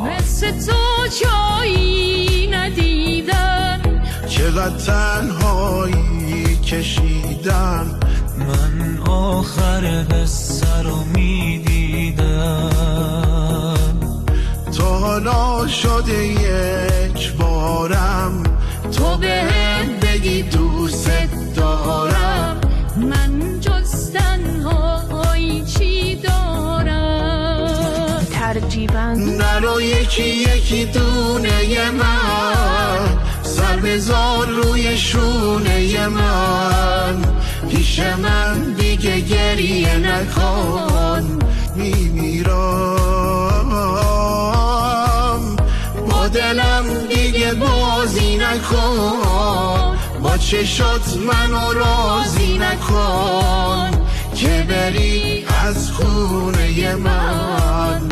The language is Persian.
مثل تو جایی ندیدم، چقدر تنهایی کشیدم. من آخر قصه رو میدیدم، تا حالا شده یک بارم تو بهم بگی دوست دارم. من جز تنهایی چی دارم؟ ترجیباً نرو یکی یکی دونه من، سر بذار روی شونه من. پیش من دیگه گریه نکن، میمیرم. با دلم دیگه بازی نکن، با چشات منو راضی نکن که بری از خونه من.